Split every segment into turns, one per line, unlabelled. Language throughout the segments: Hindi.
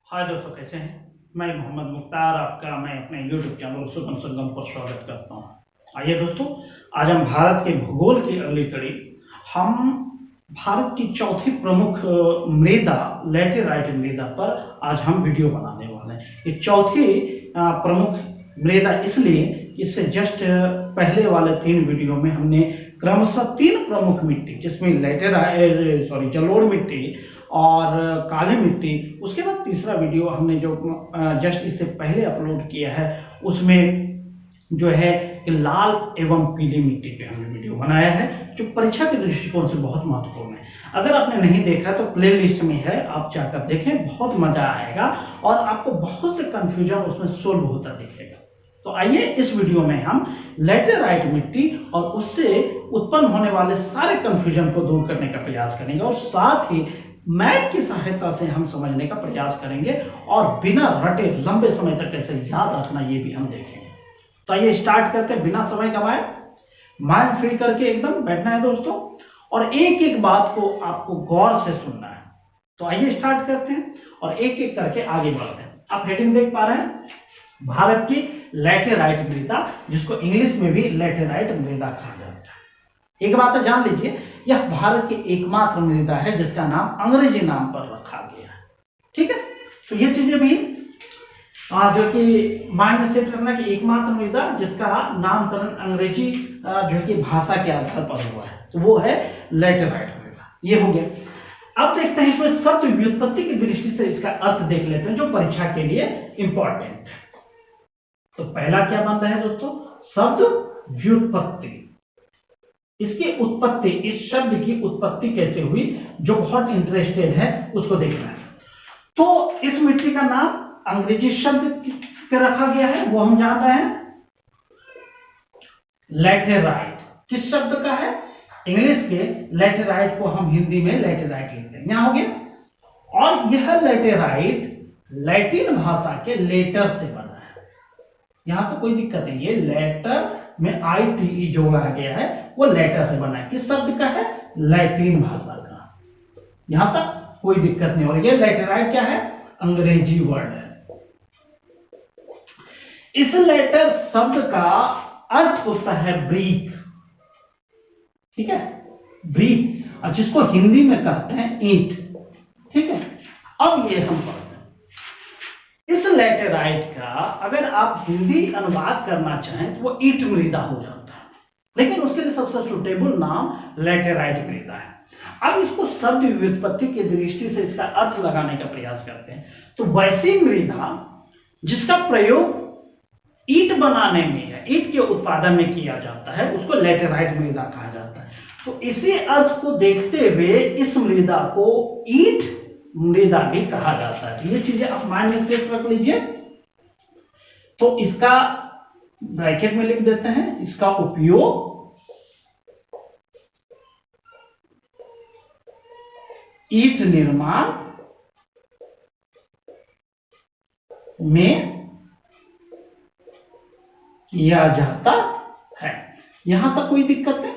हाय दोस्तों, कैसे हैं। मैं मोहम्मद मुख्तार आपका मैं अपने यूट्यूब चैनल सुपन संगम पर स्वागत करता हूं। आइए दोस्तों, आज हम भारत के भूगोल की अगली कड़ी हम भारत की चौथी प्रमुख मृदा लैटेराइट मृदा पर आज हम वीडियो बनाने वाले हैं। ये चौथी प्रमुख मृदा इसलिए इससे जस्ट पहले वाले 3 वीडियो में हमने क्रमशः 3 प्रमुख मिट्टी जिसमें लैटेराइट जलोढ़ मिट्टी और काली मिट्टी, उसके बाद तीसरा वीडियो हमने जो जस्ट इससे पहले अपलोड किया है उसमें जो है कि लाल एवं पीली मिट्टी पे हमने वीडियो बनाया है जो परीक्षा के दृष्टिकोण से बहुत महत्वपूर्ण है। अगर आपने नहीं देखा तो प्ले लिस्ट में है, आप जाकर देखें, बहुत मजा आएगा और आपको बहुत से कंफ्यूजन उसमें सोल्व होता दिखेगा। तो आइए इस वीडियो में हम लैटेराइट मिट्टी और उससे उत्पन्न होने वाले सारे कंफ्यूजन को दूर करने का प्रयास करेंगे और साथ ही मैप की सहायता से हम समझने का प्रयास करेंगे और बिना रटे लंबे समय तक कैसे याद रखना ये भी हम देखेंगे। तो आइए स्टार्ट करते हैं बिना समय गवाए। माइंड फ्री करके एकदम बैठना है दोस्तों और एक एक बात को आपको गौर से सुनना है। तो आइए स्टार्ट करते हैं और एक एक करके आगे बढ़ते हैं। आप हेडिंग देख पा रहे हैं, भारत की लैटेराइट मृदा, जिसको इंग्लिश में भी लैटेराइट मृदा कहा जाता है। एक बात तो जान लीजिए, यह भारत की एकमात्र मृदा है जिसका नाम अंग्रेजी नाम पर रखा गया है। ठीक है, तो ये चीजें भी जो कि माइंड में सेट करना कि एकमात्र मृदा जिसका नामकरण अंग्रेजी जो कि भाषा के आधार पर हुआ है तो वो है लैटेराइट मृदा। ये हो गया। अब देखते हैं इसमें शब्द व्युत्पत्ति की दृष्टि से इसका अर्थ देख लेते हैं जो परीक्षा के लिए इंपॉर्टेंट है। तो पहला क्या बन रहा है दोस्तों, शब्द व्युत्पत्ति। इसकी उत्पत्ति, इस शब्द की उत्पत्ति कैसे हुई, जो बहुत इंटरेस्टेड है उसको देखना है। तो इस मिट्टी का नाम अंग्रेजी शब्द पे रखा गया है, वो हम जान रहे हैं लैटेराइट। किस शब्द का है, इंग्लिश के लैटेराइट को हम हिंदी में लैटेराइट लिखते हैं, यहां हो गया। और यह लैटेराइट लैटिन भाषा के लेटर से बना है। यहां तो कोई दिक्कत नहीं है, लेटर में ITE जोड़ा गया है, वो लेटर से बना है। किस शब्द का है, लैटिन भाषा का। यहां तक कोई दिक्कत नहीं। और ये लैटेराइट क्या है, अंग्रेजी वर्ड है। इस लेटर शब्द का अर्थ होता है ब्रीक। ठीक है, ब्रीक, और जिसको हिंदी में कहते हैं ईंट। ठीक है, अब ये हम पढ़ते हैं। इस लैटेराइट का अगर आप हिंदी अनुवाद करना चाहें तो वो ईंट मृदा हो जाता है, लेकिन उसके लिए सबसे सुटेबल नाम लैटेराइट मृदा है। अब इसको शब्द व्युत्पत्ति की दृष्टि से इसका अर्थ लगाने का प्रयास करते हैं। तो वैसी मृदा जिसका प्रयोग ईंट बनाने में या ईंट के उत्पादन में किया जाता है उसको लैटेराइट मृदा कहा जाता है। तो इसी अर्थ को देखते हुए इस मृदा को ईंट मृदा भी कहा जाता है। तो ये चीजें आप माइंड में सेट रख लीजिए। तो इसका ब्रैकेट में लिख देते हैं, इसका उपयोग ईंट निर्माण में किया जाता है। यहां तक कोई दिक्कत है।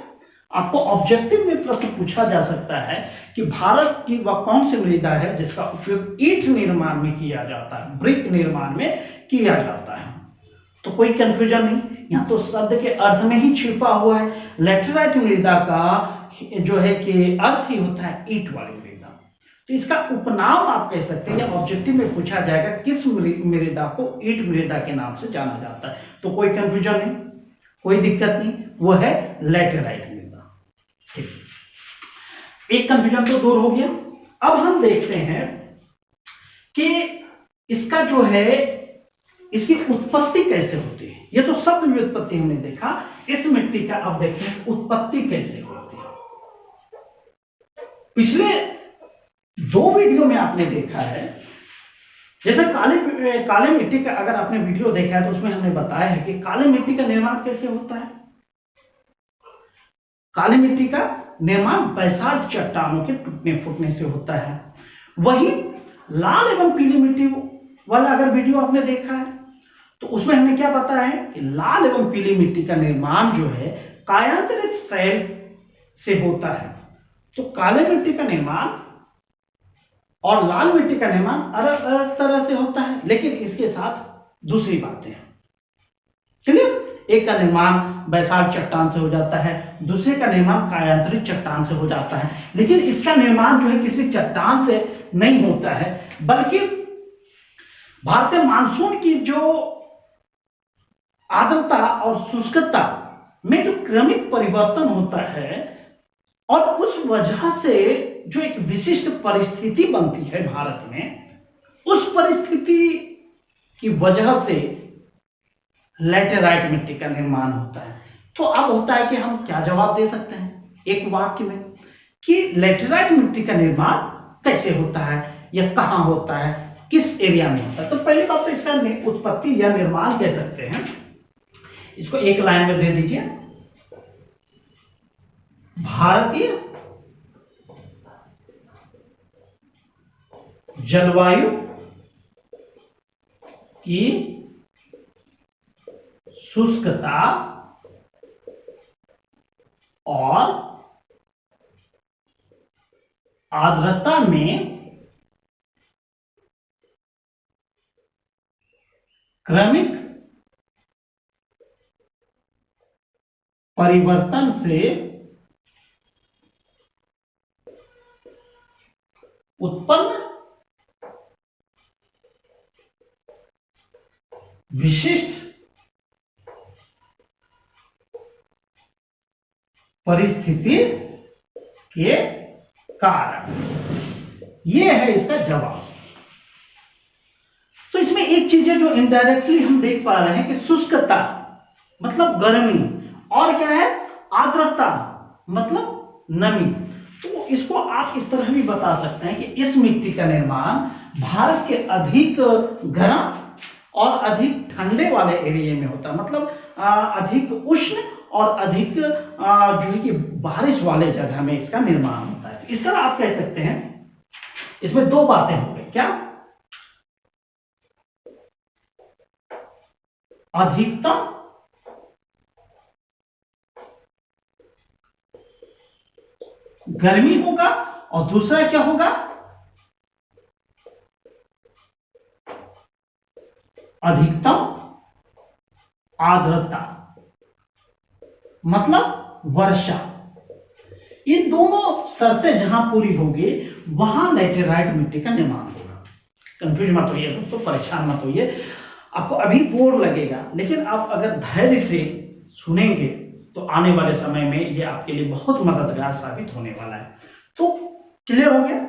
आपको ऑब्जेक्टिव में प्रश्न पूछा जा सकता है कि भारत की वह कौन सी मृदा है जिसका उपयोग ईंट निर्माण में किया जाता है, ब्रिक निर्माण में किया जाता है। तो कोई कंफ्यूजन नहीं, यहां तो शब्द के अर्थ में ही छिपा हुआ है। लैटेराइट मृदा का जो है कि अर्थ ही होता है ईंट वाली मृदा। तो इसका उपनाम आप कह सकते हैं, ऑब्जेक्टिव में पूछा जाएगा किस मृदा को ईंट मृदा के नाम से जाना जाता है। तो कोई कंफ्यूजन नहीं, कोई दिक्कत नहीं, वो है लैटेराइट मृदा। ठीक, एक कंफ्यूजन तो दूर हो गया। अब हम देखते हैं कि इसका जो है इसकी उत्पत्ति कैसे होती है। ये तो शब्द व्युत्पत्ति हमने देखा, इस मिट्टी का अब देखते हैं उत्पत्ति कैसे होती है। पिछले 2 वीडियो में आपने देखा है, जैसे काले मिट्टी का अगर आपने वीडियो देखा है तो उसमें हमने बताया है कि काली मिट्टी का निर्माण कैसे होता है। काली मिट्टी का निर्माण बैसाल्ट चट्टानों के टूटने फूटने से होता है। वही लाल एवं पीली मिट्टी वाला अगर वीडियो आपने देखा है तो उसमें हमने क्या बताया है कि लाल एवं पीली मिट्टी का निर्माण जो है कायांतरित शैल से होता है। तो काली मिट्टी का निर्माण और लाल मिट्टी का निर्माण अलग अलग तरह से होता है, लेकिन इसके साथ दूसरी बातें हैं। क्लियर? एक का निर्माण बैसाल्ट चट्टान से हो जाता है, दूसरे का निर्माण कायांतरित चट्टान से हो जाता है, लेकिन इसका निर्माण जो है किसी चट्टान से नहीं होता है, बल्कि भारतीय मानसून की जो आर्द्रता और शुष्कता में जो क्रमिक परिवर्तन होता है, और उस वजह से जो एक विशिष्ट परिस्थिति बनती है भारत में, उस परिस्थिति की वजह से लैटेराइट मिट्टी का निर्माण होता है। तो अब होता है कि हम क्या जवाब दे सकते हैं एक वाक्य में कि लैटेराइट मिट्टी का निर्माण कैसे होता है या कहां होता है, किस एरिया में होता है। तो पहली बात तो इसका उत्पत्ति या निर्माण कह सकते हैं, इसको एक लाइन में दे दीजिए। भारतीय जलवायु की शुष्कता और आर्द्रता में क्रमिक परिवर्तन से उत्पन्न विशिष्ट परिस्थिति के कारण, यह है इसका जवाब। तो इसमें एक चीज है जो इनडायरेक्टली हम देख पा रहे हैं कि शुष्कता मतलब गर्मी, और क्या है आर्द्रता मतलब नमी। तो इसको आप इस तरह भी बता सकते हैं कि इस मिट्टी का निर्माण भारत के अधिक गर्म और अधिक ठंडे वाले एरिया में होता है, मतलब अधिक उष्ण और अधिक जो है कि बारिश वाले जगह में इसका निर्माण होता है। इस तरह आप कह सकते हैं इसमें दो बातें हो गई, क्या अधिकतम गर्मी होगा और दूसरा क्या होगा अधिकतम आर्द्रता मतलब वर्षा। इन दोनों शर्तें जहां पूरी होगी वहां लैटेराइट मिट्टी का निर्माण होगा। कंफ्यूज मत होइए दोस्तों, परेशान मत होइए, आपको अभी बोर लगेगा, लेकिन आप अगर धैर्य से सुनेंगे तो आने वाले समय में ये आपके लिए बहुत मददगार साबित होने वाला है। तो क्लियर हो गया?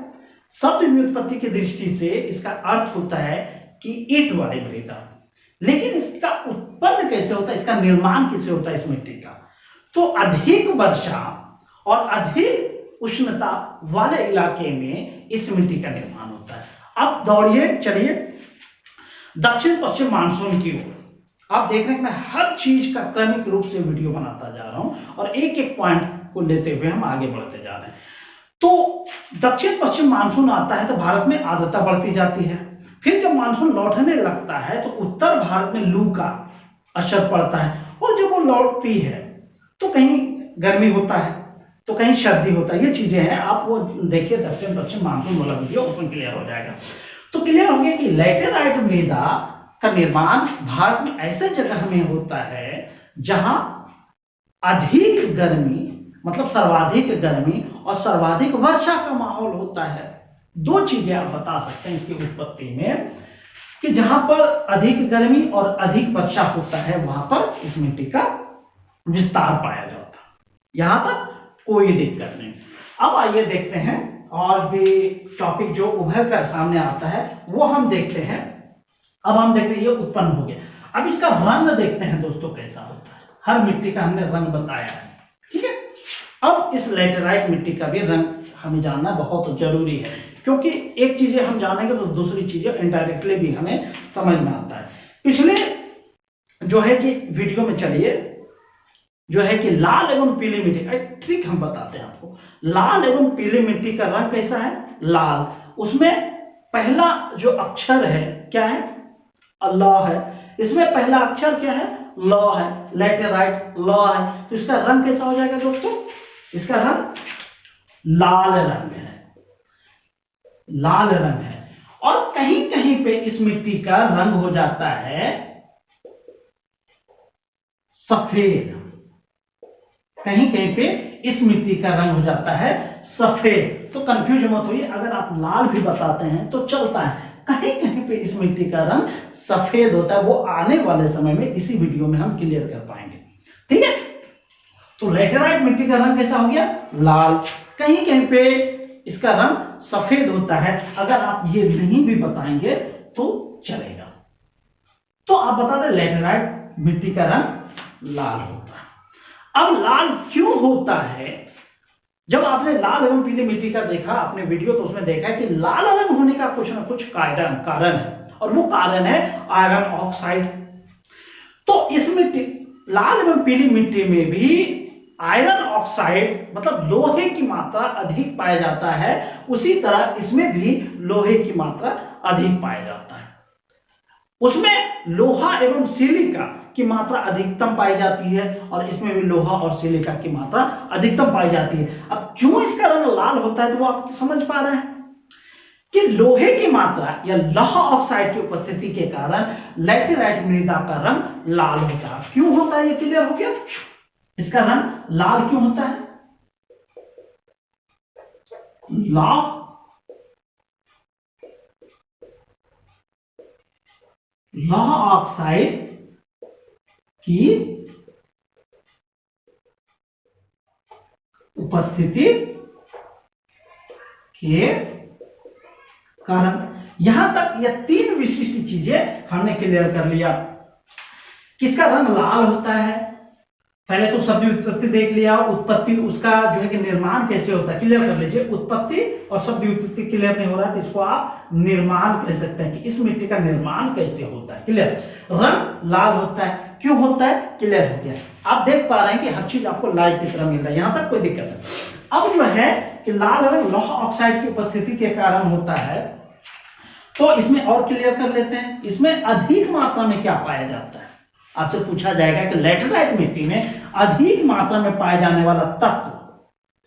शब्द व्युत्पत्ति की दृष्टि से इसका अर्थ होता है कि ईंट वाली मृदा, लेकिन इसका उत्पन्न कैसे होता है, इसका निर्माण कैसे होता है इस मिट्टी का? तो अधिक वर्षा और अधिक उष्णता वाले इलाके में इस मिट्टी का निर्माण होता है। अब दौड़िए, चलिए दक्षिण पश्चिम मानसून की ओर। आप देख रहे हैं मैं हर चीज का क्रमिक रूप से वीडियो बनाता जा रहा हूं और एक एक पॉइंट को लेते हुए हम आगे बढ़ते जा रहे हैं। तो दक्षिण पश्चिम मानसून आता है तो भारत में आर्द्रता बढ़ती जाती है। फिर जब मानसून लौटने लगता है तो उत्तर भारत में लू का असर पड़ता है, और जब वो लौटती है तो कहीं गर्मी होता है तो कहीं सर्दी होता है। ये चीजें हैं, आप वो देखिए दक्षिण पश्चिम मानसून वाला वीडियो, उसमें क्लियर हो जाएगा। तो क्लियर हो गया कि लैटेराइट मृदा का निर्माण भारत में ऐसे जगह में होता है जहां अधिक गर्मी मतलब सर्वाधिक गर्मी और सर्वाधिक वर्षा का माहौल होता है। दो चीजें आप बता सकते हैं इसकी उत्पत्ति में कि जहां पर अधिक गर्मी और अधिक वर्षा होता है वहां पर इस मिट्टी का विस्तार पाया जाता है। यहां तक कोई दिक्कत नहीं। अब आइए देखते हैं और भी टॉपिक जो उभर कर सामने आता है वो हम देखते हैं। अब हम देखते हैं ये उत्पन्न हो गया। अब इसका रंग देखते हैं दोस्तों कैसा होता है। हर मिट्टी का हमने रंग बताया है, ठीक है। अब इस लैटेराइट मिट्टी का भी रंग हमें जानना बहुत जरूरी है, क्योंकि एक चीजें हम जानेंगे तो दूसरी चीजें इनडायरेक्टली भी हमें समझ में आता है। पिछले जो है कि वीडियो में चलिए जो है कि लाल एवं पीली मिट्टी का एक ट्रिक हम बताते हैं आपको। लाल एवं पीली मिट्टी का रंग कैसा है? लाल। उसमें पहला जो अक्षर है क्या है? ल है। इसमें पहला अक्षर क्या है? ल है। लैटेराइट ल है, तो इसका रंग कैसा हो जाएगा दोस्तों? इसका रंग लाल रंग है। लाल रंग है, और कहीं कहीं पे इस मिट्टी का रंग हो जाता है सफेद। कहीं कहीं पे इस मिट्टी का रंग हो जाता है सफेद। तो कंफ्यूज मत होइए, अगर आप लाल भी बताते हैं तो चलता है, कहीं कहीं पे इस मिट्टी का रंग सफेद होता है। वो आने वाले समय में इसी वीडियो में हम क्लियर कर पाएंगे, ठीक है। तो लैटेराइट मिट्टी का रंग कैसा हो गया? लाल। कहीं कहीं पे इसका रंग सफेद होता है। अगर आप ये नहीं भी बताएंगे तो चलेगा। तो आप बता दें लैटेराइट मिट्टी का रंग लाल होता है। अब लाल क्यों होता है? जब आपने लाल एवं पीली मिट्टी का देखा आपने वीडियो, तो उसमें देखा कि लाल रंग होने का कुछ ना कुछ कारण है, और वो कारण है आयरन ऑक्साइड। तो इस मिट्टी, लाल एवं पीली मिट्टी में भी आयरन ऑक्साइड मतलब लोहे की मात्रा अधिक पाया जाता है, उसी तरह इसमें भी लोहे की मात्रा अधिक पाया जाता है। उसमें लोहा एवं सिलिका की मात्रा अधिकतम पाई जाती है, और इसमें भी लोहा और सिलिका की मात्रा अधिकतम पाई जाती है। अब क्यों इसका रंग लाल होता है, तो वो आप समझ पा रहे हैं कि लोहे की मात्रा या लौह ऑक्साइड की उपस्थिति के कारण लैटेराइट मृदा का रंग लाल होता है। क्यों होता है, ये क्लियर हो गया? इसका रंग लाल क्यों होता है? लौह ऑक्साइड की उपस्थिति के कारण। यहां तक यह तीन विशिष्ट चीजें हमने क्लियर कर लिया। किसका रंग लाल होता है? पहले तो शब्द व्युत्पत्ति देख लिया, उत्पत्ति उसका जो है कि निर्माण कैसे होता है क्लियर कर लीजिए। उत्पत्ति और शब्द व्युत्पत्ति क्लियर नहीं हो रहा है तो इसको आप निर्माण कह सकते हैं कि इस मिट्टी का निर्माण कैसे होता है, क्लियर। रंग लाल होता है, क्यों होता है, क्लियर हो गया। आप देख पा रहे हैं कि हर चीज आपको लाइव की तरह मिल रहा है, यहां तक कोई दिक्कत नहीं। अब जो है कि लाल रंग लौह ऑक्साइड की उपस्थिति के कारण होता है, तो इसमें और क्लियर कर लेते हैं। इसमें अधिक मात्रा में क्या पाया जाता है? आपसे पूछा जाएगा कि लैटेराइट मिट्टी में अधिक मात्रा में पाए जाने वाला तत्व,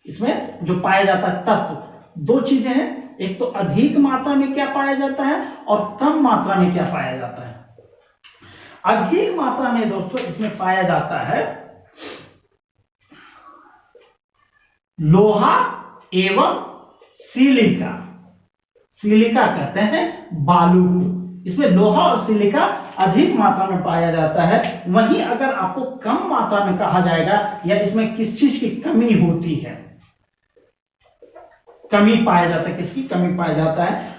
इसमें जो पाया जाता है तत्व, दो चीजें हैं। एक तो अधिक मात्रा में क्या पाया जाता है और कम मात्रा में क्या पाया जाता है। अधिक मात्रा में दोस्तों इसमें पाया जाता है लोहा एवं सिलिका। सिलिका कहते हैं बालू को। इसमें लोहा और सिलिका अधिक मात्रा में पाया जाता है। वहीं अगर आपको कम मात्रा में कहा जाएगा या इसमें किस चीज की कमी होती है, कमी पाया जाता है, किसकी कमी पाया जाता है,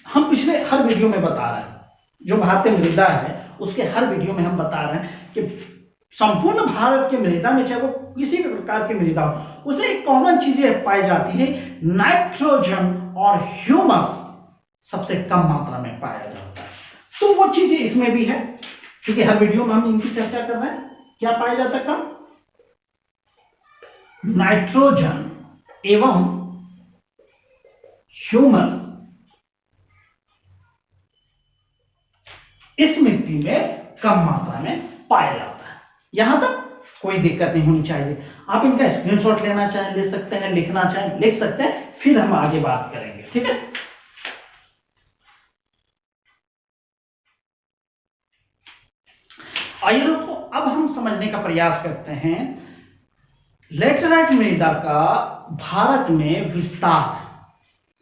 हम पिछले हर वीडियो में बता रहे हैं। जो भारतीय मृदा है उसके हर वीडियो में हम बता रहे हैं कि संपूर्ण भारत की मृदा में चाहे वो किसी भी प्रकार की मृदा हो, उसमें एक कॉमन चीजें पाई जाती है, नाइट्रोजन और ह्यूमस सबसे कम मात्रा में पाया जाता है। तो वो चीजें इसमें भी है, क्योंकि हर वीडियो में हम इनकी चर्चा कर रहे हैं। क्या पाया जाता है कम? नाइट्रोजन एवं ह्यूमस इस मिट्टी में कम मात्रा में पाया जाता है। यहां तक कोई दिक्कत नहीं होनी चाहिए। आप इनका स्क्रीनशॉट लेना चाहें ले सकते हैं, लिखना चाहें लिख सकते हैं, फिर हम आगे बात करेंगे, ठीक है। आइए दोस्तों, अब हम समझने का प्रयास करते हैं लैटेराइट मृदा का भारत में विस्तार,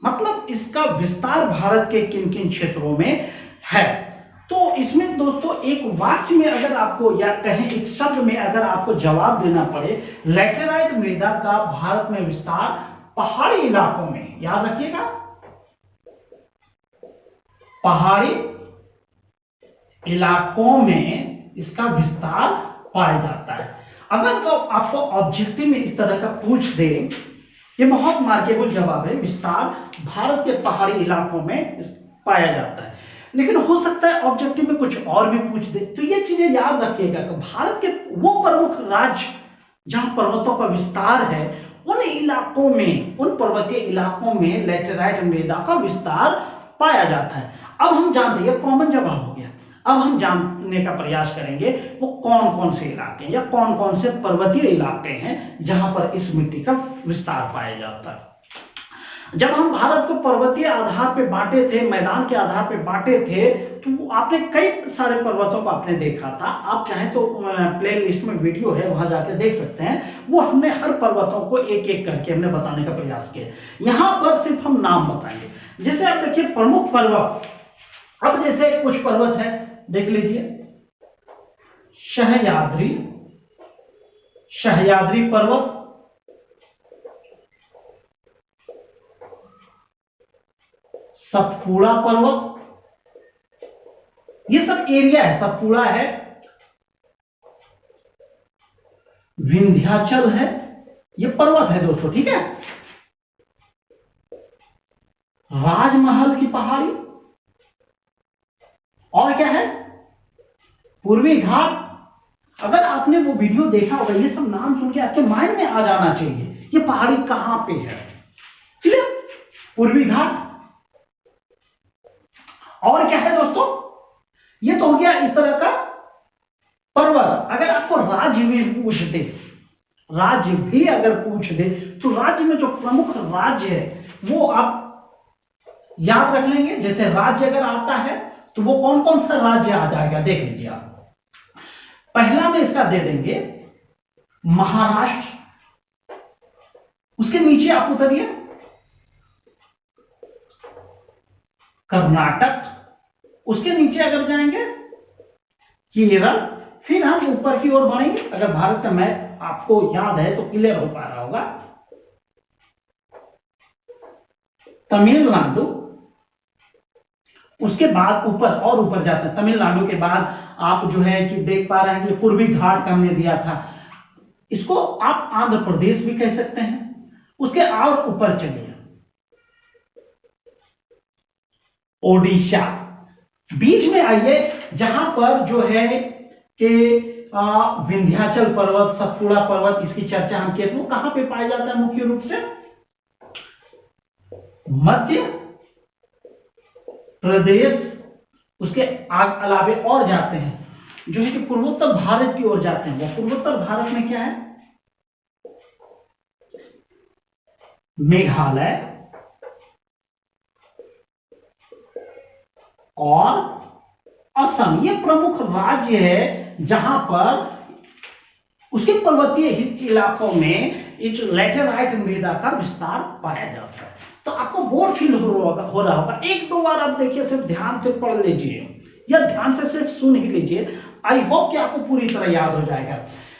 मतलब इसका विस्तार भारत के किन किन क्षेत्रों में है। तो इसमें दोस्तों एक वाक्य में अगर आपको या कहें एक शब्द में अगर आपको जवाब देना पड़े, लैटेराइट मृदा का भारत में विस्तार पहाड़ी इलाकों में, याद रखिएगा, पहाड़ी इलाकों में इसका विस्तार पाया जाता है। अगर तो आपको ऑब्जेक्टिव में इस तरह का पूछ दे, ये बहुत मार्केबल जवाब है, विस्तार भारत के पहाड़ी इलाकों में पाया जाता है। लेकिन हो सकता है ऑब्जेक्टिव में कुछ और भी पूछ दे, तो ये चीजें याद रखिएगा कि भारत के वो प्रमुख राज्य जहां पर्वतों का विस्तार है, उन इलाकों में, उन पर्वतीय इलाकों में लैटेराइट मृदा का विस्तार पाया जाता है। अब हम जानते हैं, कॉमन जवाब हो गया। अब हम जानने का प्रयास करेंगे वो कौन कौन से इलाके या कौन कौन से पर्वतीय इलाके हैं जहां पर इस मिट्टी का विस्तार पाया जाता है। जब हम भारत को पर्वतीय आधार पे बांटे थे, मैदान के आधार पे बांटे थे, तो आपने कई सारे पर्वतों को आपने देखा था। आप चाहें तो प्ले लिस्ट में वीडियो है, वहां जाके देख सकते हैं। वो हमने हर पर्वतों को एक एक करके हमने बताने का प्रयास किया। यहां पर सिर्फ हम नाम बताएंगे। जैसे आप देखिए प्रमुख पर्वत, अब जैसे कुछ पर्वत है, देख लीजिए, सह्याद्री, सह्याद्री पर्वत, सतपुड़ा पर्वत, ये सब एरिया है। सतपुड़ा है, विंध्याचल है, ये पर्वत है दोस्तों, ठीक है। राजमहल की पहाड़ी, और क्या है, पूर्वी घाट। अगर आपने वो वीडियो देखा होगा, ये सब नाम सुन के आपके माइंड में आ जाना चाहिए ये पहाड़ी कहां पे है, ठीक है। पूर्वी घाट, और क्या है दोस्तों, ये तो हो गया इस तरह का पर्वत। अगर आपको राज्य भी पूछ दे, राज्य भी अगर पूछ दे, तो राज्य में जो प्रमुख राज्य है वो आप याद रख लेंगे। जैसे राज्य अगर आता है तो वो कौन कौन सा राज्य आ जाएगा, देख लीजिए आप। पहला में इसका दे देंगे महाराष्ट्र, उसके नीचे आप उतरिए कर्नाटक, उसके नीचे अगर जाएंगे केरल, फिर हम ऊपर की ओर बढ़ेंगे। अगर भारत का मैप आपको याद है तो क्लियर हो पा रहा होगा, तमिलनाडु, उसके बाद ऊपर और ऊपर जाते हैं। तमिलनाडु के बाद आप जो है कि देख पा रहे हैं कि पूर्वी घाट का हमने दिया था, इसको आप आंध्र प्रदेश भी कह सकते हैं। उसके और ऊपर चलिए ओडिशा, बीच में आइए जहां पर जो है कि विंध्याचल पर्वत, सतपुड़ा पर्वत, इसकी चर्चा हम किए थे। वो कहां पे पाया जाता है मुख्य रूप से, मध्य प्रदेश, उसके अलावे और जाते हैं जो है कि पूर्वोत्तर भारत की ओर जाते हैं। वो पूर्वोत्तर भारत में क्या है, मेघालय और असम, ये प्रमुख राज्य है जहां पर उसके पर्वतीय इलाकों में इस लैटेराइट मृदा का विस्तार पाया जाता है। तो आपको बोर फील हो रहा होगा, एक दो बार आप देखिए, सिर्फ ध्यान से पढ़ लीजिए या ध्यान से सिर्फ सुन ही लीजिए। आई होप कि आपको पूरी तरह याद हो जाएगा।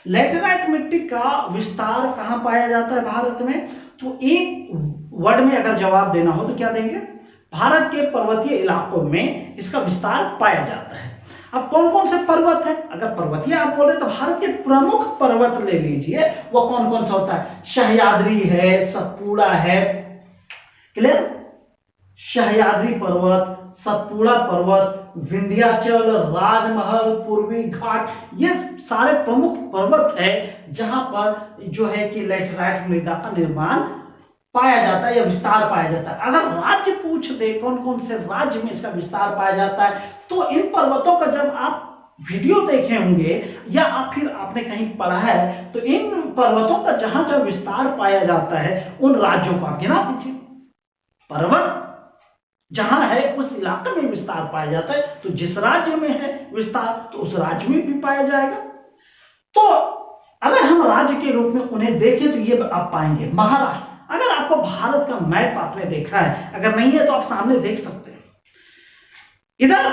लैटेराइट मिट्टी का विस्तार कहां पाया जाता है भारत में, तो एक वर्ड में अगर जवाब देना हो तो क्या देंगे, भारत के पर्वतीय इलाकों में इसका विस्तार पाया जाता है। अब कौन कौन से पर्वत है, अगर पर्वतीय आप बोले तो भारत के प्रमुख पर्वत ले लीजिए, वो कौन कौन सा होता है, सह्याद्री है, सतपुड़ा है, क्लियर, सह्याद्री पर्वत, सतपुड़ा पर्वत, विंध्याचल, राजमहल, पूर्वी घाट, ये सारे प्रमुख पर्वत है जहां पर जो है कि लैटेराइट मृदा का निर्माण पाया जाता है या विस्तार पाया जाता है। अगर राज्य पूछ दे कौन कौन से राज्य में इसका विस्तार पाया जाता है, तो इन पर्वतों का जब आप वीडियो देखे होंगे या आप फिर आपने कहीं पढ़ा है, तो इन पर्वतों का जहां जहां विस्तार पाया जाता है उन राज्यों को आप गिना दीजिए। पर्वत जहां है उस इलाके में विस्तार पाया जाता है, तो जिस राज्य में है विस्तार तो उस राज्य में भी पाया जाएगा। तो अगर हम राज्य के रूप में उन्हें देखें तो ये आप पाएंगे महाराष्ट्र। अगर आपको भारत का मैप आपने देखा है, अगर नहीं है तो आप सामने देख सकते हैं, इधर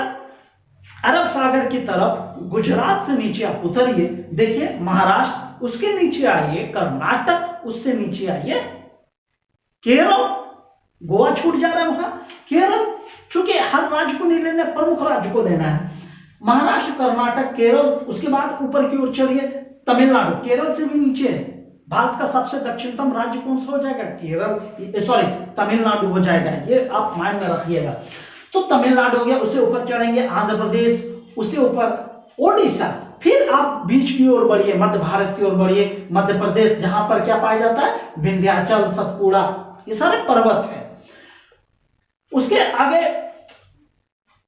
अरब सागर की तरफ गुजरात से नीचे आप उतरिए, देखिए महाराष्ट्र, उसके नीचे आइए कर्नाटक, उससे नीचे आइए केरल, गोवा छूट जा रहा है वहां, केरल, चूंकि हर राज्य को नहीं लेना, प्रमुख राज्य को लेना है, महाराष्ट्र, कर्नाटक, केरल, उसके बाद ऊपर की ओर चलिए तमिलनाडु, केरल से भी नीचे है। भारत का सबसे दक्षिणतम राज्य कौन सा हो जाएगा, केरल, सॉरी तमिलनाडु हो जाएगा, ये आप माइंड में रखिएगा। तो तमिलनाडु हो गया, उससे ऊपर चढ़ेंगे आंध्र प्रदेश, उससे ऊपर ओडिशा, फिर आप बीच की ओर बढ़िए, मध्य भारत की ओर बढ़िए, मध्य प्रदेश, जहां पर क्या पाया जाता है, विंध्याचल, सतपुड़ा, ये सारे पर्वत हैं। उसके आगे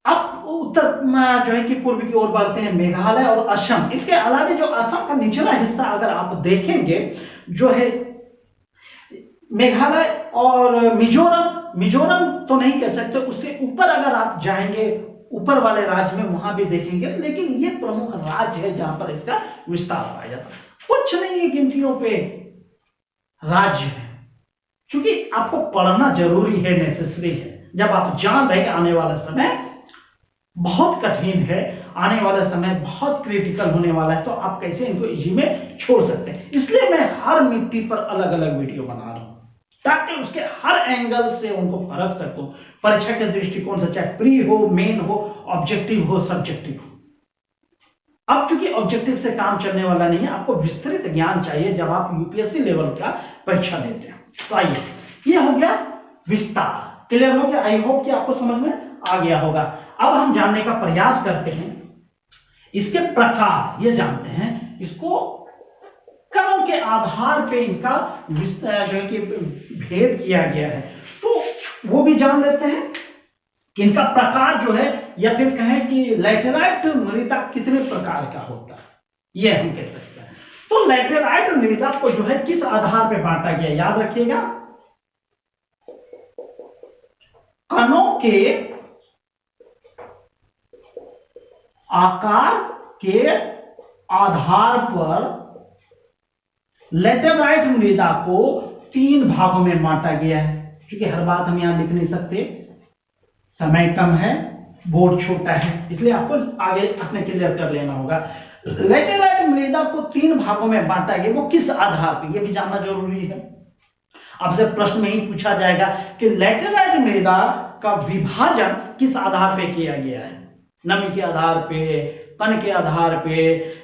अब उत्तर जो है कि पूर्व की ओर बढ़ते हैं, मेघालय और असम। इसके अलावा जो असम का निचला हिस्सा अगर आप देखेंगे जो है मेघालय और मिजोरम, मिजोरम तो नहीं कह सकते, उससे ऊपर अगर आप जाएंगे ऊपर वाले राज्य में वहां भी देखेंगे, लेकिन ये प्रमुख राज्य है जहां पर इसका विस्तार पाया जाता है। कुछ नहीं है गिनतियों पे राज्य है, क्योंकि आपको पढ़ना जरूरी है, नेसेसरी है। जब आप जान रहे आने वाला समय बहुत कठिन है, आने वाला समय बहुत क्रिटिकल होने वाला है, तो आप कैसे इनको इजी में छोड़ सकते हैं। इसलिए मैं हर मिट्टी पर अलग अलग वीडियो बना रहा हूं, ताकि उसके हर एंगल से उनको परख सकूं, परीक्षा के दृष्टिकोण से, चाहे प्री हो, मेन हो, ऑब्जेक्टिव हो, सब्जेक्टिव हो। अब चूंकि ऑब्जेक्टिव से काम चलने वाला नहीं है, आपको विस्तृत ज्ञान चाहिए जब आप यूपीएससी लेवल का परीक्षा देते हैं। तो आइए, ये हो गया विस्तार, क्लियर हो गया। आई होप कि आपको समझ में आ गया होगा। अब हम जानने का प्रयास करते हैं इसके प्रकार, ये जानते हैं इसको कणों के आधार पे इनका जो है कि भेद किया गया है, तो वो भी जान लेते हैं कि इनका प्रकार जो है, या फिर कहें कि लैटेराइट मृदा कितने प्रकार का होता है, ये हम कह सकते हैं। तो लैटेराइट मृदा को जो है किस आधार पे बांटा गया, याद रखिएगा, कणों के आकार के आधार पर लैटेराइट मृदा को 3 भागों में बांटा गया है। क्योंकि हर बात हम यहां लिख नहीं सकते, समय कम है, बोर्ड छोटा है, इसलिए आपको आगे अपने क्लियर कर लेना होगा। लैटेराइट मृदा को 3 भागों में बांटा गया, वो किस आधार पर, यह भी जानना जरूरी है। आपसे प्रश्न में ही पूछा जाएगा कि लैटेराइट मृदा का विभाजन किस आधार पे किया गया है, नमी के आधार पे, कण के आधार पे,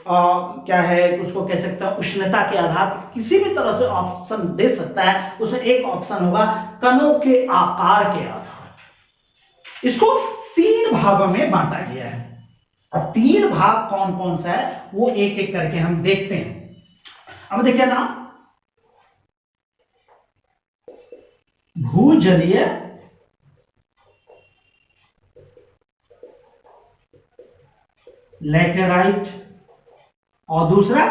क्या है उसको कह सकता है उष्णता के आधार पर, किसी भी तरह से ऑप्शन दे सकता है। उसमें एक ऑप्शन होगा कणों के आकार के आधार। इसको 3 भागों में बांटा गया है। अब 3 भाग कौन कौन सा है वो एक एक करके हम देखते हैं। अब देखिए ना, भूजलीय लैटेराइट, और दूसरा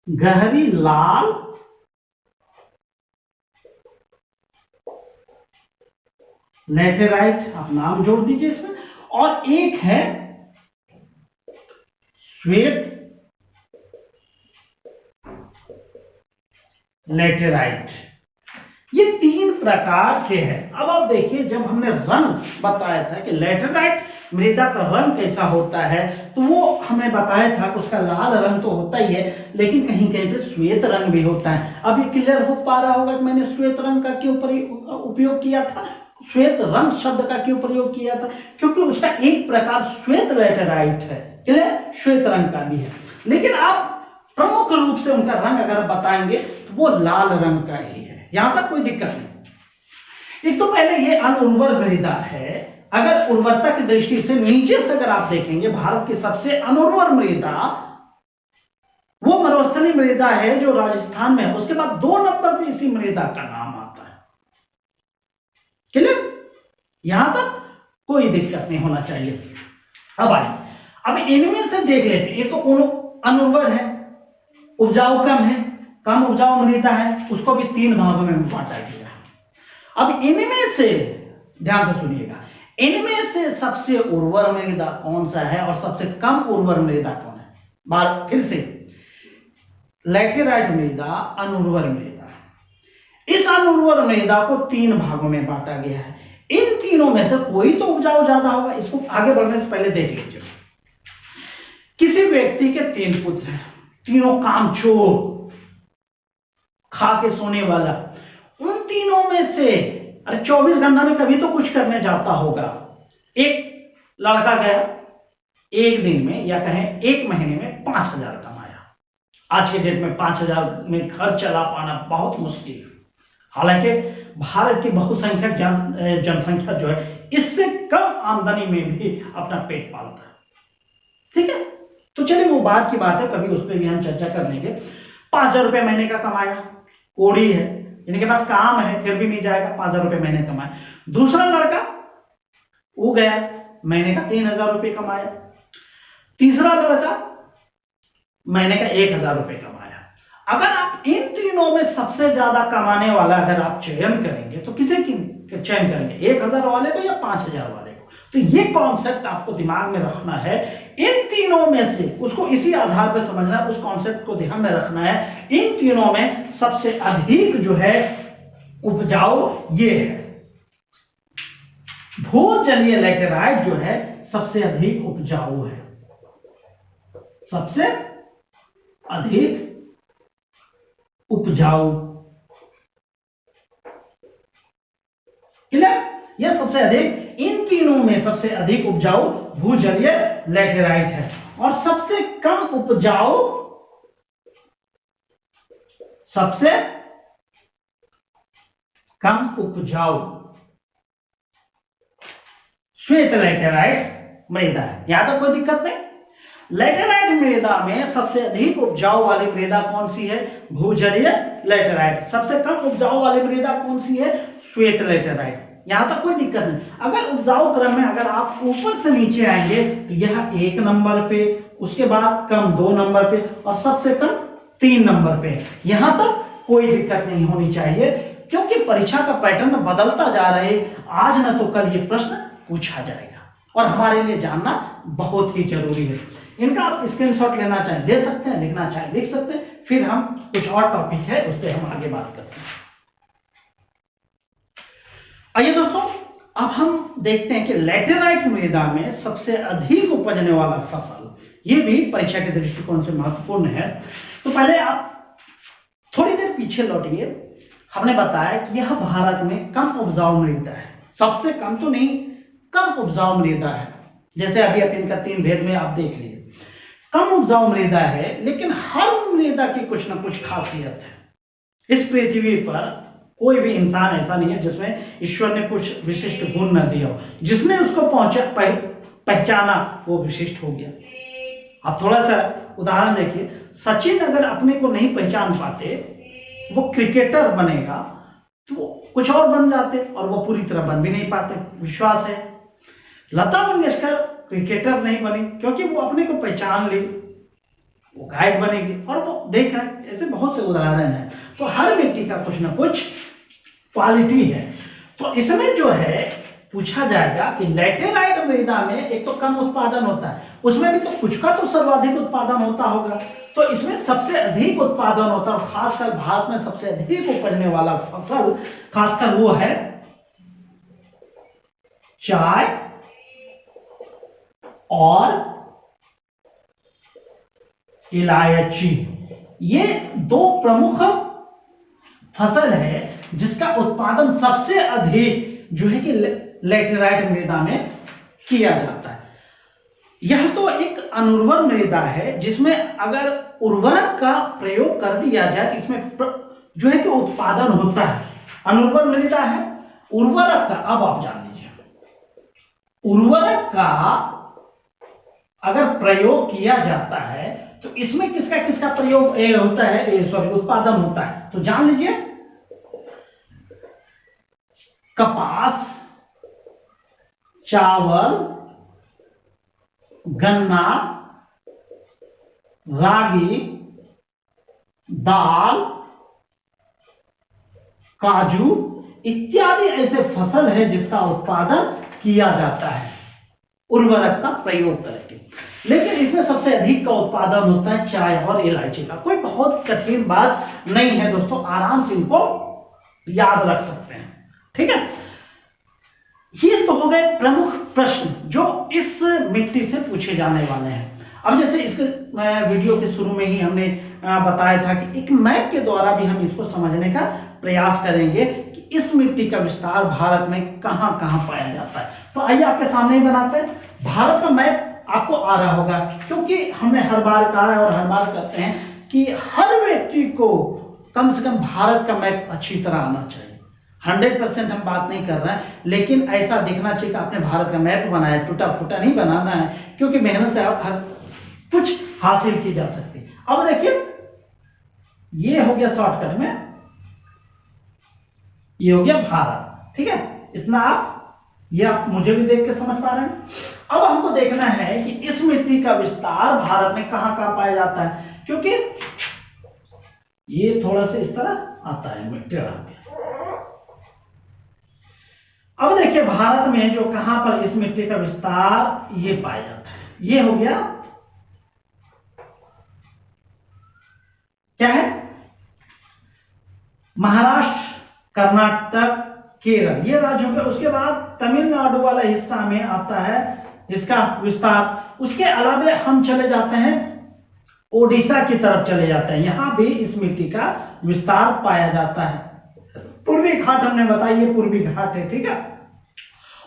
गहरी लाल लैटेराइट, आप नाम जोड़ दीजिए इसमें, और एक है श्वेत लैटेराइट। ये 3 प्रकार के हैं। अब आप देखिए, जब हमने रंग बताया था कि लैटेराइट मृदा का रंग कैसा होता है, तो वो हमें बताया था कि उसका लाल रंग तो होता ही है, लेकिन कहीं कहीं पे श्वेत रंग भी होता है। अब ये क्लियर हो पा रहा होगा कि मैंने श्वेत रंग का क्यों उपयोग किया था, श्वेत रंग शब्द का क्यों प्रयोग किया था, क्योंकि उसका एक प्रकार श्वेत लैटेराइट है, क्लियर, श्वेत रंग का भी है। लेकिन आप प्रमुख रूप से उनका रंग अगर बताएंगे तो वो लाल रंग का ही है, यहां तक कोई दिक्कत नहीं। एक तो पहले ये अनुर्वर मृदा है। अगर उर्वरता की दृष्टि से नीचे से अगर आप देखेंगे, भारत की सबसे अनुर्वर मृदा वो मरुस्थलीय मृदा है जो राजस्थान में है। उसके बाद 2 नंबर पे इसी मृदा का नाम आता है, क्लियर, यहां तक कोई दिक्कत नहीं होना चाहिए। अब आइए, अब इनमें से देख लेते हैं। ये तो अनुर्वर है, उपजाऊ कम है, कम उपजाऊ मृदा है, उसको भी 3 भागों में बांटा गया। अब इनमें से ध्यान से सुनिएगा, इनमें से सबसे उर्वर मृदा कौन सा है और सबसे कम उर्वर मृदा कौन है। बार फिर से, लैटेराइट मृदा अनुर्वर मृदा, इस अनुर्वर मृदा को 3 भागों में बांटा गया है। इन तीनों में से कोई तो उपजाऊ ज्यादा होगा। इसको आगे बढ़ने से पहले देख लीजिए, किसी व्यक्ति के 3 पुत्र हैं, तीनों कामचोर, खा के सोने वाला। उन तीनों में से, अरे 24 घंटा में कभी तो कुछ करने जाता होगा। एक लड़का गया, एक दिन में या कहें 1 महीने में 5,000 कमाया। आज के डेट में 5,000 में घर चला पाना बहुत मुश्किल है। हालांकि भारत की बहुसंख्यक जनसंख्या जो है इससे कम आमदनी में भी अपना पेट पालता है, ठीक है। तो चलिए वो बात की बात है, कभी उस पर भी हम चर्चा कर लेंगे। 5,000 रुपये महीने का कमाया, कोड़ी है, इनके पास काम है फिर भी नहीं जाएगा, 5,000 रुपये महीने कमाया। दूसरा लड़का वो गया, महीने का 3,000 रुपये कमाया। तीसरा लड़का महीने का 1,000 रुपये कमाया। अगर आप इन तीनों में सबसे ज्यादा कमाने वाला अगर आप चयन करेंगे तो किसे चयन करेंगे, 1,000 वाले को या 5,000 वाले को। तो ये कॉन्सेप्ट आपको दिमाग में रखना है, इन तीनों में से उसको इसी आधार पर समझना है, उस कॉन्सेप्ट को ध्यान में रखना है। इन तीनों में सबसे अधिक जो है उपजाऊ ये है, भूजलीय लैटेराइट जो है सबसे अधिक उपजाऊ है, सबसे अधिक उपजाऊ। क्लियर? यह सबसे अधिक, इन तीनों में सबसे अधिक उपजाऊ भूजलीय लैटेराइट है, और सबसे कम उपजाऊ, सबसे कम उपजाऊ श्वेत लैटेराइट मृदा है। यहां तक कोई दिक्कत नहीं। लैटेराइट मृदा में सबसे अधिक उपजाऊ वाली मृदा कौन सी है, भूजलीय लैटेराइट। सबसे कम उपजाऊ वाली मृदा कौन सी है, श्वेत लैटेराइट। यहां तक कोई दिक्कत नहीं। अगर उपजाऊ क्रम में अगर आप ऊपर से नीचे आएंगे तो यह 1 नंबर पे, उसके बाद कम 2 नंबर पे, और सबसे कम 3 नंबर पे। यहां तक कोई दिक्कत नहीं होनी चाहिए, क्योंकि परीक्षा का पैटर्न बदलता जा रहा है। आज न तो कल ये प्रश्न पूछा जाएगा, और हमारे लिए जानना बहुत ही जरूरी है। इनका आप स्क्रीनशॉट लेना चाहें ले सकते हैं, लिखना चाहें लिख सकते हैं। फिर हम कुछ और टॉपिक है उस पर हम आगे बात करते हैं। आइए दोस्तों, अब हम देखते हैं कि लैटेराइट मृदा में सबसे अधिक उपजने वाला फसल, ये भी परीक्षा के दृष्टिकोण से महत्वपूर्ण है। तो पहले आप थोड़ी देर पीछे लौटिए। हमने बताया कि यह भारत में कम उपजाऊ मृदा है, सबसे कम तो नहीं, कम उपजाऊ मृदा है। जैसे अभी आप इनका 3 भेद में आप देख लीजिए, कम उपजाऊ मृदा है, लेकिन हर मृदा की कुछ ना कुछ खासियत है। इस पृथ्वी पर कोई भी इंसान ऐसा नहीं है जिसमें ईश्वर ने कुछ विशिष्ट गुण न दिया हो। जिसने उसको पहचाना वो विशिष्ट हो गया। आप थोड़ा सा उदाहरण देखिए, सचिन अगर अपने को नहीं पहचान पाते, वो क्रिकेटर बनेगा तो वो कुछ और बन जाते, और वो पूरी तरह बन भी नहीं पाते। विश्वास है लता मंगेशकर क्रिकेटर नहीं बनी क्योंकि वो अपने को पहचान ली, वो गायक बनेगी, और वो देख रहे हैं। ऐसे बहुत से उदाहरण हैं। तो हर व्यक्ति का कुछ ना कुछ क्वालिटी है। तो इसमें जो है पूछा जाएगा कि लैटेराइट मृदा में एक तो कम उत्पादन होता है, उसमें भी तो कुछ का तो सर्वाधिक उत्पादन होता होगा। तो इसमें सबसे अधिक उत्पादन होता है, खासकर भारत में सबसे अधिक उपजने वाला फसल खासकर वो है चाय और इलायची। ये 2 प्रमुख फसल है जिसका उत्पादन सबसे अधिक जो है कि लैटेराइट मृदा में किया जाता है। यह तो एक अनुर्वर मृदा है जिसमें अगर उर्वरक का प्रयोग कर दिया जाए तो इसमें जो है कि उत्पादन होता है। अनुर्वर मृदा है, उर्वरक का, अब आप जान लीजिए, उर्वरक का अगर प्रयोग किया जाता है तो इसमें किसका किसका प्रयोग होता है, सॉरी उत्पादन होता है। तो जान लीजिए, कपास, चावल, गन्ना, रागी, दाल, काजू इत्यादि ऐसे फसल है जिसका उत्पादन किया जाता है उर्वरक का प्रयोग करके। लेकिन इसमें सबसे अधिक का उत्पादन होता है चाय और इलायची का। कोई बहुत कठिन बात नहीं है दोस्तों, आराम से इनको याद रख सकते हैं। ठीक है, ये तो हो गए प्रमुख प्रश्न जो इस मिट्टी से पूछे जाने वाले हैं। अब जैसे इसके वीडियो के शुरू में ही हमने बताया था कि एक मैप के द्वारा भी हम इसको समझने का प्रयास करेंगे कि इस मिट्टी का विस्तार भारत में कहां कहां पाया जाता है। तो आइए आपके सामने ही बनाते हैं। भारत का मैप आपको आ रहा होगा, क्योंकि हमने हर बार कहा है और हर बार कहते हैं कि हर व्यक्ति को कम से कम भारत का मैप अच्छी तरह आना चाहिए। 100% हम बात नहीं कर रहे हैं, लेकिन ऐसा दिखना चाहिए कि आपने भारत का मैप बनाया, टूटा फूटा नहीं बनाना है, क्योंकि मेहनत से हर कुछ हासिल की जा सकती है। अब देखिए, ये हो गया शॉर्टकट में, ये हो गया भारत। ठीक है, इतना आप मुझे भी देख के समझ पा रहे हैं। अब हमको देखना है कि इस मिट्टी का विस्तार भारत में कहां कहां पाया जाता है, क्योंकि ये थोड़ा सा इस तरह आता है टेढ़ा। अब देखिए भारत में जो कहां पर इस मिट्टी का विस्तार ये पाया जाता है, ये हो गया क्या है, महाराष्ट्र, कर्नाटक, केरल, ये राज्य हो गया। उसके बाद तमिलनाडु वाला हिस्सा में आता है इसका विस्तार। उसके अलावा हम चले जाते हैं ओडिशा की तरफ चले जाते हैं, यहां भी इस मिट्टी का विस्तार पाया जाता है। पूर्वी घाट हमने बताया, ये पूर्वी घाट है, ठीक है।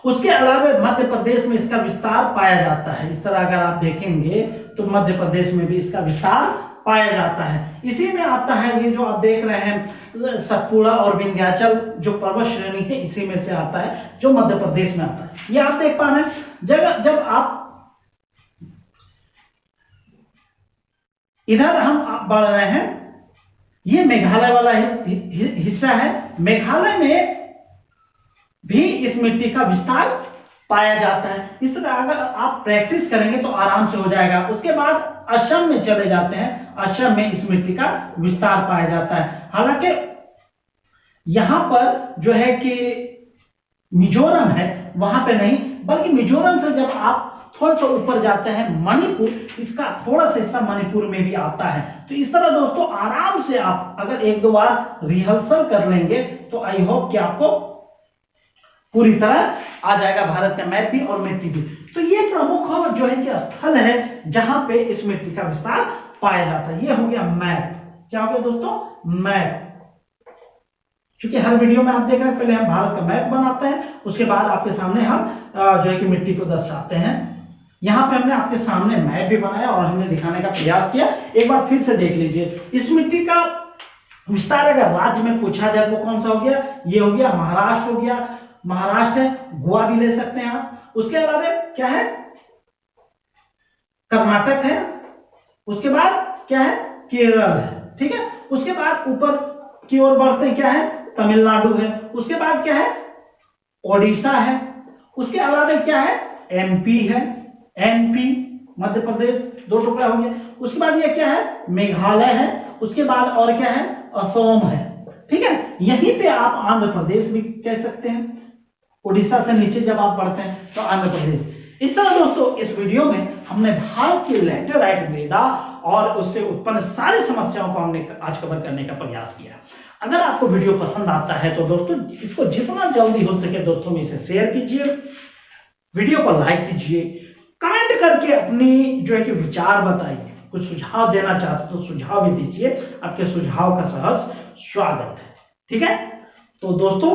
उसके अलावा मध्य प्रदेश में इसका विस्तार पाया जाता है। इस तरह अगर आप देखेंगे तो मध्य प्रदेश में भी इसका विस्तार पाया जाता है। इसी में आता है ये जो आप देख रहे हैं सतपुड़ा और विंध्याचल जो पर्वत श्रेणी है, इसी में से आता है जो मध्य प्रदेश में आता है। ये आप देख पा रहे हैं। जगह जब आप इधर हम बढ़ रहे हैं, ये मेघालय वाला हिस्सा है। मेघालय में भी इस मिट्टी का विस्तार पाया जाता है। इस तरह अगर आप प्रैक्टिस करेंगे तो आराम से हो जाएगा। उसके बाद असम में चले जाते हैं, असम में इस मिट्टी का विस्तार पाया जाता है। हालांकि यहां पर जो है कि मिजोरम है, वहां पे नहीं, बल्कि मिजोरम से जब आप थोड़ा सा ऊपर जाते हैं मणिपुर, इसका थोड़ा सा हिस्सा मणिपुर में भी आता है। तो इस तरह दोस्तों आराम से आप अगर एक दो बार रिहर्सल कर लेंगे तो आई होप कि आपको पूरी तरह आ जाएगा भारत का मैप भी और मिट्टी भी। तो ये प्रमुख जो है कि स्थल है जहां पे इस मिट्टी का विस्तार पाया जाता है। ये हो गया मैप। क्या हो गया दोस्तों? मैप। क्योंकि हर वीडियो में आप देख रहे हैं पहले हम भारत का मैप बनाते हैं, उसके बाद आपके सामने हम जो है कि मिट्टी को दर्शाते हैं। यहां पे हमने आपके सामने मैप भी बनाया और हमने दिखाने का प्रयास किया। एक बार फिर से देख लीजिए, इस मिट्टी का विस्तार अगर राज्य में पूछा जाए तो कौन सा हो गया? ये हो गया महाराष्ट्र हो गया। महाराष्ट्र है, गोवा भी ले सकते हैं आप। उसके अलावा क्या है? कर्नाटक है। उसके बाद क्या है? केरल है, ठीक है। उसके बाद ऊपर की ओर बढ़ते क्या है? तमिलनाडु है। उसके बाद क्या है? ओडिशा है। उसके अलावा क्या है? एमपी है। एमपी मध्य प्रदेश, दो टुकड़ा हो गया। उसके बाद ये क्या है? मेघालय है। उसके बाद और क्या है? असम है, ठीक है। यहीं पे आप आंध्र प्रदेश भी कह सकते हैं। उड़ीसा से नीचे जब आप बढ़ते हैं तो आंध्र प्रदेश। इस तरह दोस्तों इस वीडियो में हमने भारत की लैटेराइट मृदा और उससे उत्पन्न सारी समस्याओं को हमने आज कवर करने का प्रयास किया। अगर आपको वीडियो पसंद आता है तो दोस्तों इसको जितना जल्दी हो सके दोस्तों में इसे शेयर कीजिए, वीडियो को लाइक कीजिए, कमेंट करके अपनी जो है कि विचार बताइए। कुछ सुझाव देना चाहते तो सुझाव भी दीजिए, आपके सुझाव का सहर्ष स्वागत है, ठीक है। तो दोस्तों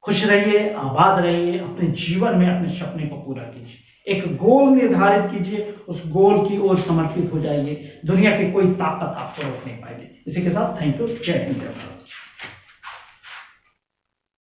खुश रहिए, आबाद रहिए, अपने जीवन में अपने सपने को पूरा कीजिए। एक गोल निर्धारित कीजिए, उस गोल की ओर समर्पित हो जाइए। दुनिया की कोई ताकत आपको रोक नहीं पाएगी। इसी के साथ थैंक यू। जय हिंद, जय भारत।